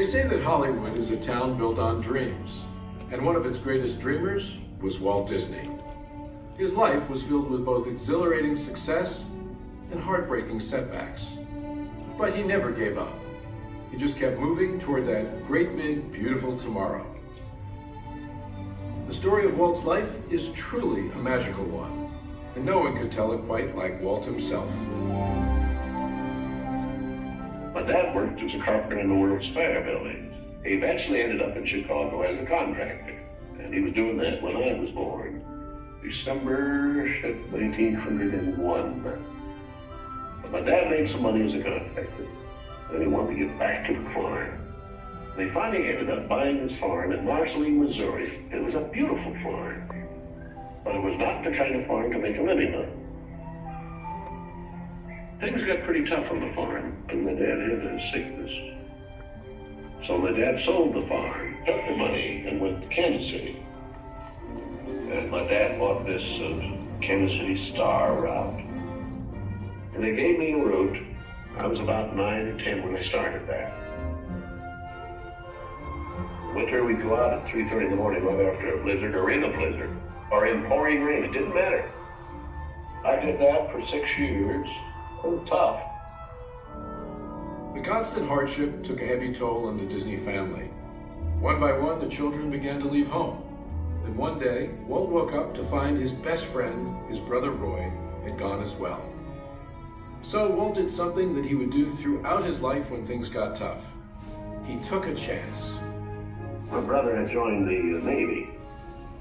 say that Hollywood is a town built on dreams, and one of its greatest dreamers was Walt Disney. His life was filled with both exhilarating success and heartbreaking setbacks. But he never gave up. He just kept moving toward that great big, beautiful tomorrow. The story of Walt's life is truly a magical one, and no one could tell it quite like Walt himself. My dad worked as a carpenter in the World's Fair building. He eventually ended up in Chicago as a contractor, and he was doing that when I was born, December 1901. But my dad made some money as a contractor, and he wanted to get back to the farm. They finally ended up buying this farm in Marceline, Missouri. It was a beautiful farm, but it was not the kind of farm to make a living on. Things got pretty tough on the farm, and my dad had a sickness. So my dad sold the farm, took the money, and went to Kansas City. And my dad bought this Kansas City Star route. And they gave me a route. I was about 9 or 10 when I started that. Winter, we'd go out at 3:30 in the morning, whether after a blizzard or in a blizzard, or in pouring rain, it didn't matter. I did that for 6 years. It was tough. The constant hardship took a heavy toll on the Disney family. One by one, the children began to leave home. And one day, Walt woke up to find his best friend, his brother Roy, had gone as well. So Walt did something that he would do throughout his life when things got tough. He took a chance. My brother had joined the Navy,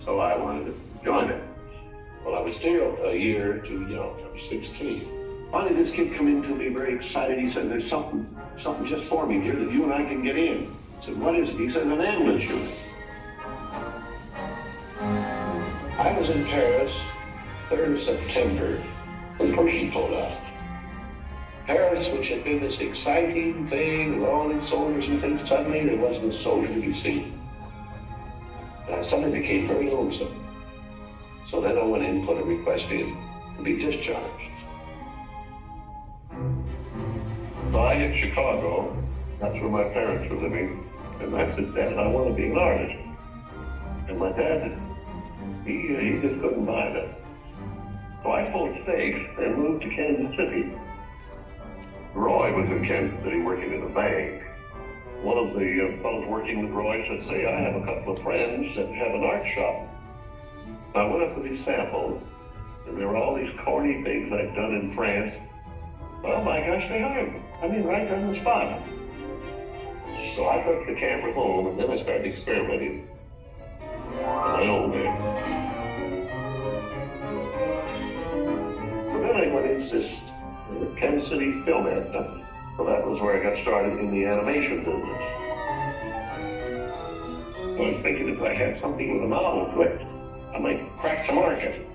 so I wanted to join it. Well, I was still a year too young. I was 16. Finally, this kid come in to me very excited. He said, "There's something just forming here that you and I can get in." I said, "What is it?" He said, "An ambulance unit." I was in Paris, 3rd of September, when Pershing pulled out. Paris, which had been this exciting thing, with all these soldiers and things, suddenly there wasn't a soldier to be seen. And I suddenly became very lonesome. So then I went in and put a request in to be discharged. So I hit Chicago, that's where my parents were living, and I said, "Dad, I want to be an artist." And my dad, he just couldn't buy that. So I pulled stakes and moved to Kansas City. Roy was in Kansas City working in a bank. One of the fellows working with Roy said, "Say, I have a couple of friends that have an art shop." I went up with these samples, and there were all these corny things I'd done in France. Oh my gosh, they hired me. I mean, right on the spot. So I took the camera home, and then I started experimenting on my own there. So then I went into this Kansas City Film Art. So that was where I got started in the animation business. So I was thinking if I had something with a novel to it, I might crack the market.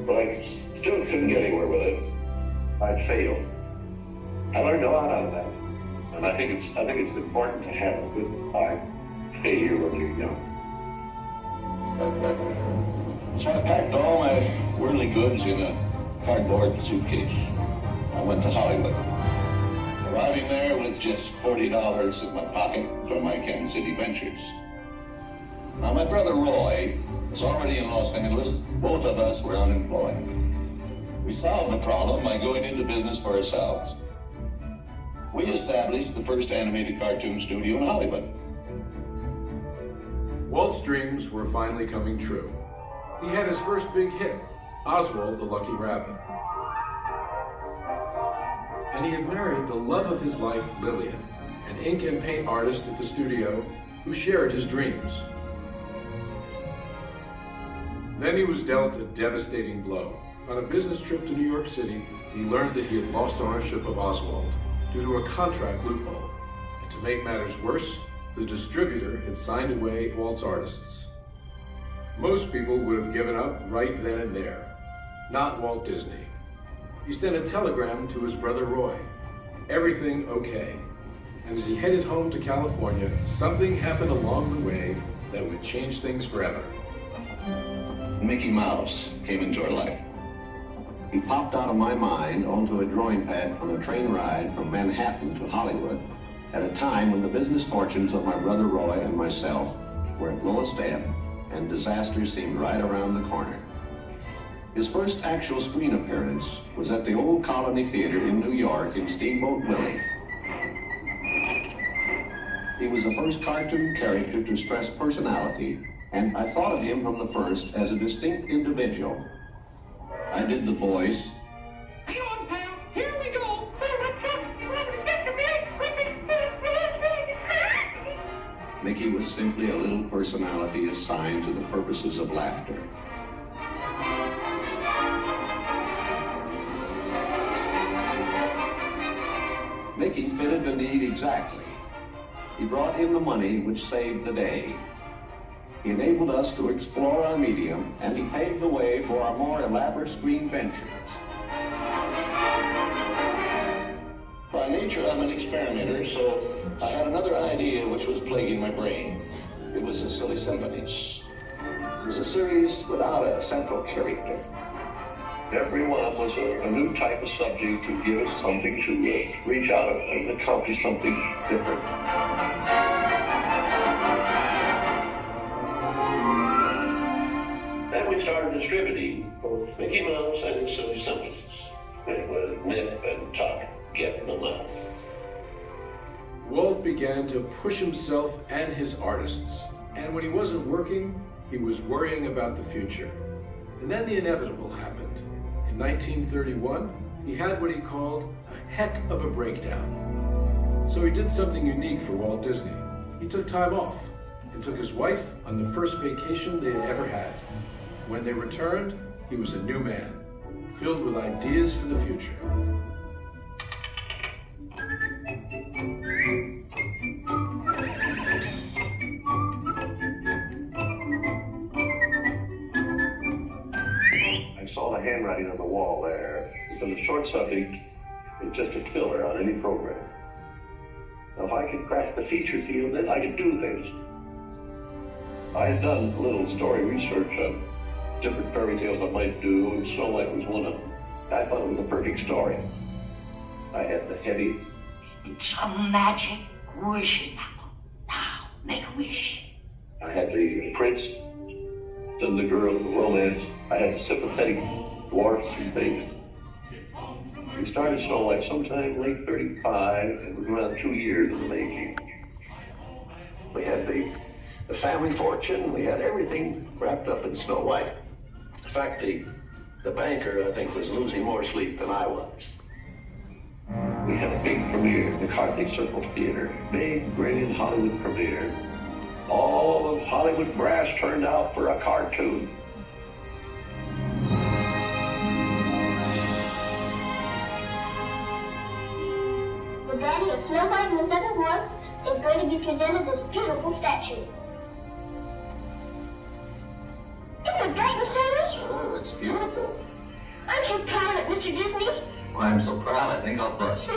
But I still couldn't get anywhere with it. I'd failed. I learned a lot out of that. And I think it's important to have a good failure when you're young. So I packed all my worldly goods in a cardboard suitcase. I went to Hollywood. Arriving there with just $40 in my pocket from my Kansas City ventures. Now my brother Roy was already in Los Angeles. Both of us were unemployed. We solved the problem by going into business for ourselves. We established the first animated cartoon studio in Hollywood. Walt's dreams were finally coming true. He had his first big hit, Oswald the Lucky Rabbit. And he had married the love of his life, Lillian, an ink and paint artist at the studio who shared his dreams. Then he was dealt a devastating blow. On a business trip to New York City, he learned that he had lost ownership of Oswald due to a contract loophole. And to make matters worse, the distributor had signed away Walt's artists. Most people would have given up right then and there. Not Walt Disney. He sent a telegram to his brother Roy. Everything okay. And as he headed home to California, something happened along the way that would change things forever. Mickey Mouse came into our life. he popped out of my mind onto a drawing pad on a train ride from Manhattan to Hollywood at a time when the business fortunes of my brother Roy and myself were at lowest ebb and disaster seemed right around the corner. His first actual screen appearance was at the Old Colony Theater in New York in Steamboat Willie. He was the first cartoon character to stress personality, and I thought of him from the first as a distinct individual. I did the voice. Come on, pal, here we go. Mickey was simply a little personality assigned to the purposes of laughter. Mickey fitted the need exactly. He brought in the money which saved the day. He enabled us to explore our medium, and he paved the way for our more elaborate screen ventures. By nature, I'm an experimenter, so I had another idea which was plaguing my brain. It was the Silly Symphonies. It was a series without a central character. Every one was a new type of subject to give us something to reach out and accomplish something different. Then we started distributing both Mickey Mouse and the Silly Symphonies. It was Nip and Tuck getting them out. Walt began to push himself and his artists, and when he wasn't working, he was worrying about the future. And then the inevitable happened. In 1931, he had what he called a heck of a breakdown. So he did something unique for Walt Disney. He took time off and took his wife on the first vacation they had ever had. When they returned, he was a new man, filled with ideas for the future. Handwriting on the wall there, because a short subject is just a filler on any program. Now, if I could crack the feature field, then I could do things. I had done a little story research on different fairy tales I might do, and Snow White was one of them. I thought it was a perfect story. I had the heavy... It's a magic wishing apple. Now, make a wish. I had the prince, then the girl, the romance. I had the sympathetic dwarfs and things. We started Snow White sometime late 35, and it was around 2 years in the making. We had the family fortune, we had everything wrapped up in Snow White. In fact, the banker, I think, was losing more sleep than I was. We had a big premiere, the Carthay Circle Theater, big, brilliant Hollywood premiere. All of Hollywood brass turned out for a cartoon. The body of Snow White and the Seven Dwarfs is going to be presented as beautiful statue. Isn't it bright and shiny? Oh, it's beautiful. Aren't you proud of it, Mr. Disney? Well, I'm so proud I think I'll bust.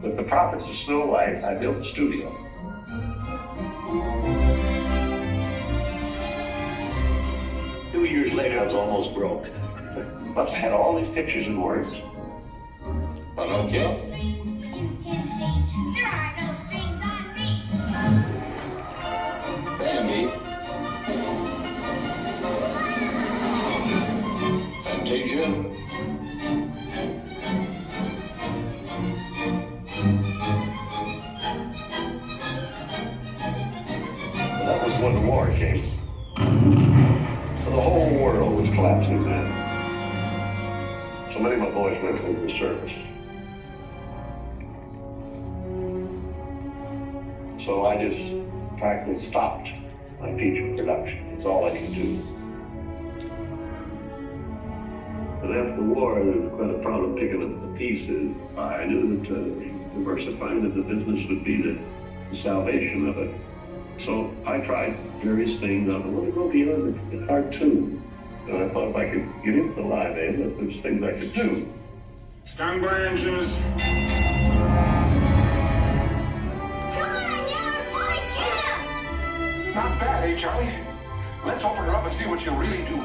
With the profits of Snow White, I built the studio. Two years later, I was almost broke. Plus, I had all these pictures and words. But okay. There are no strings on me. Bambi. Fantasia. That was when the war came. So the whole world was collapsing then. So many of my boys went through the service. So I just practically stopped my feature production. It's all I can do. But after the war, there was quite a problem picking up the pieces. I knew that diversifying the business would be the salvation of it. So I tried various things. I wanted to go beyond the cartoon. And I thought if I could get into the live aid, that there's things I could do. Stung branches. Not bad, eh, Charlie? Let's open her up and see what she'll really do.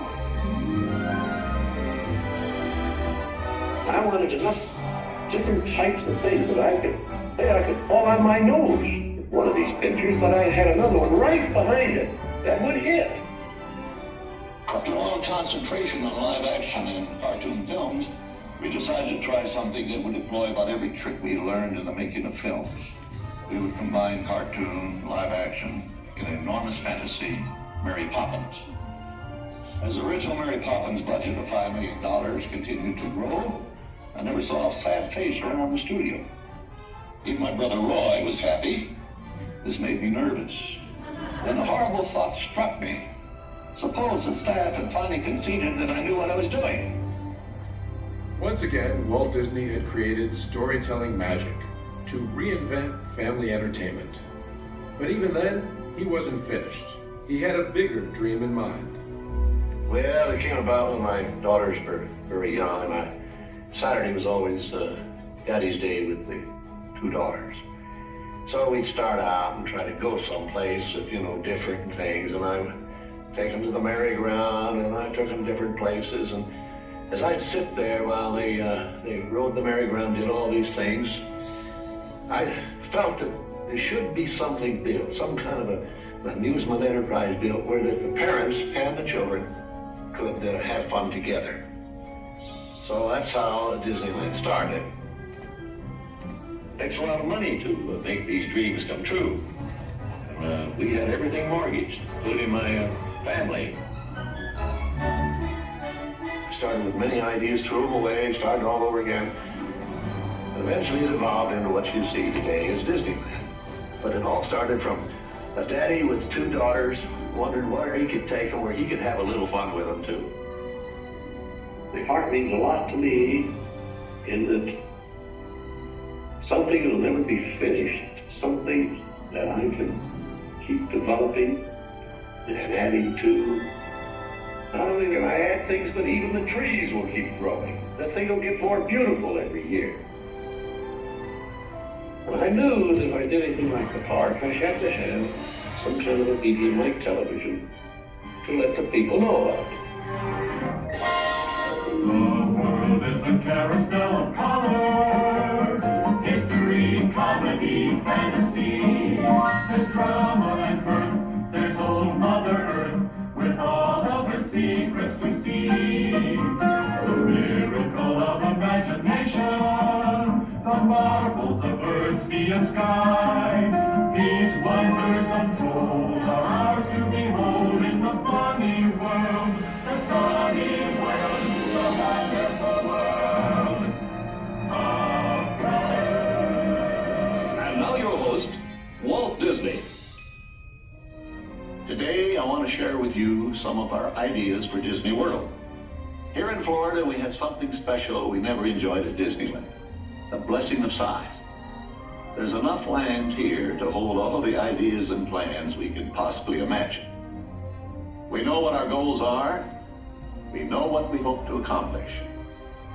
I wanted enough different types of things that I could fall on my nose with one of these pictures, but I had another one right behind it that would hit. After a long concentration on live action and cartoon films, we decided to try something that would employ about every trick we learned in the making of films. We would combine cartoon, live action, in an enormous fantasy, Mary Poppins. As the original Mary Poppins budget of $5 million continued to grow, I never saw a sad face around the studio. Even my brother Roy was happy. This made me nervous. Then a horrible thought struck me. Suppose the staff had finally conceded that I knew what I was doing. Once again, Walt Disney had created storytelling magic to reinvent family entertainment. But even then, he wasn't finished. He had a bigger dream in mind. Well, it came about when my daughters were very young, and Saturday was always Daddy's Day with the two daughters. So we'd start out and try to go someplace with, different things, and I would take them to the merry-go-round, and I took them different places, and as I'd sit there while they rode the merry-go-round, did all these things, I felt that there should be something built, some kind of an amusement enterprise built where the parents and the children could have fun together. So that's how Disneyland started. It takes a lot of money to make these dreams come true. And we had everything mortgaged, including my family. Started with many ideas, threw them away, started all over again. And eventually it evolved into what you see today as Disneyland. But it all started from a daddy with two daughters wondering where he could take them, where he could have a little fun with them too. The heart means a lot to me in that something will never be finished, something that I can keep developing and adding to. Not only can I add things, but even the trees will keep growing. That thing will get more beautiful every year. And I knew that if I did anything like the park, I had to have some kind of a medium like television to let the people know about it. The world is a carousel of color, history, comedy, fantasy. There's drama and birth, there's old Mother Earth, with all of her secrets to see. The miracle of imagination, the marvels of earth, sea, and sky. These wonders untold are ours to behold in the funny world, the sunny world, the wonderful world of color. And now your host, Walt Disney. Today, I want to share with you some of our ideas for Disney World. Here in Florida, we have something special we never enjoyed at Disneyland, the blessing of size. There's enough land here to hold all the ideas and plans we can possibly imagine. We know what our goals are. We know what we hope to accomplish.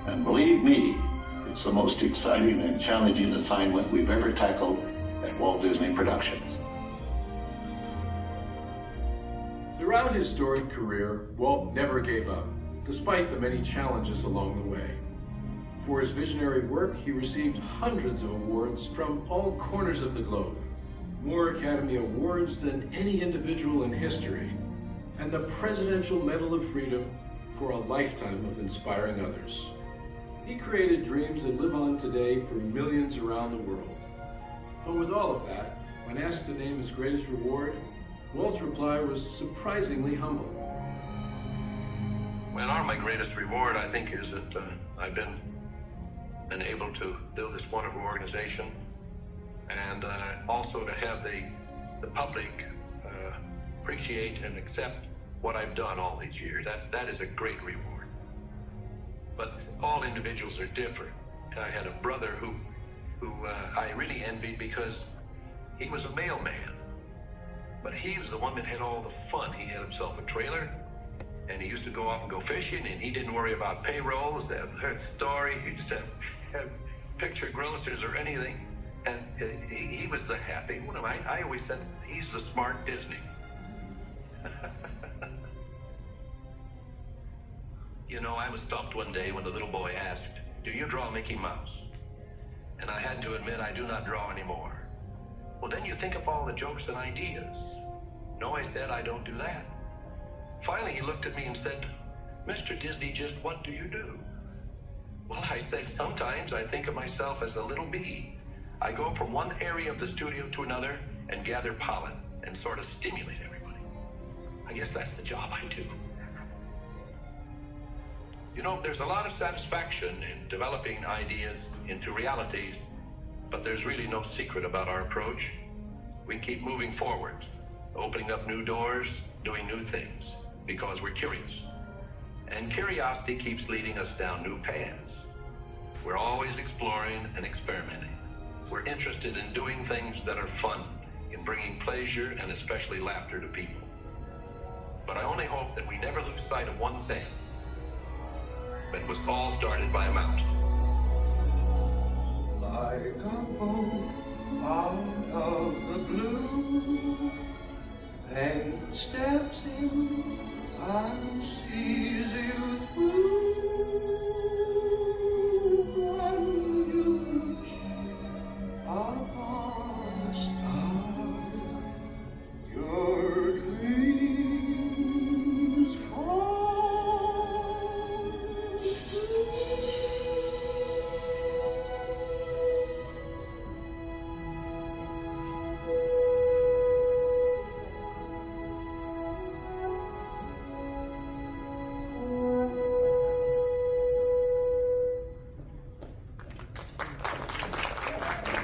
And believe me, it's the most exciting and challenging assignment we've ever tackled at Walt Disney Productions. Throughout his storied career, Walt never gave up, despite the many challenges along the way. For his visionary work, he received hundreds of awards from all corners of the globe, more Academy Awards than any individual in history, and the Presidential Medal of Freedom for a lifetime of inspiring others. He created dreams that live on today for millions around the world. But with all of that, when asked to name his greatest reward, Walt's reply was surprisingly humble. Well, my greatest reward, I think, is that I've been able to build this wonderful organization, and also to have the public appreciate and accept what I've done all these years. That is a great reward. But all individuals are different. I had a brother who I really envied because he was a mailman, but he was the one that had all the fun. He had himself a trailer, and he used to go off and go fishing, and he didn't worry about payrolls, that story. He just had picture grocers or anything, and he was the happy one. I always said he's the smart Disney. You know, I was stumped one day when the little boy asked, "Do you draw Mickey Mouse?" And I had to admit I do not draw anymore. "Well, then you think up all the jokes and ideas." "No," I said, "I don't do that." Finally, he looked at me and said, "Mr. Disney, just what do you do?" Well, I said, "Sometimes I think of myself as a little bee. I go from one area of the studio to another and gather pollen and sort of stimulate everybody. I guess that's the job I do." You know, there's a lot of satisfaction in developing ideas into realities, but there's really no secret about our approach. We keep moving forward, opening up new doors, doing new things, because we're curious. And curiosity keeps leading us down new paths. We're always exploring and experimenting. We're interested in doing things that are fun, in bringing pleasure and especially laughter to people. But I only hope that we never lose sight of one thing. It was all started by a mouse. Like a boat out of the blue, fate steps in and sees you through.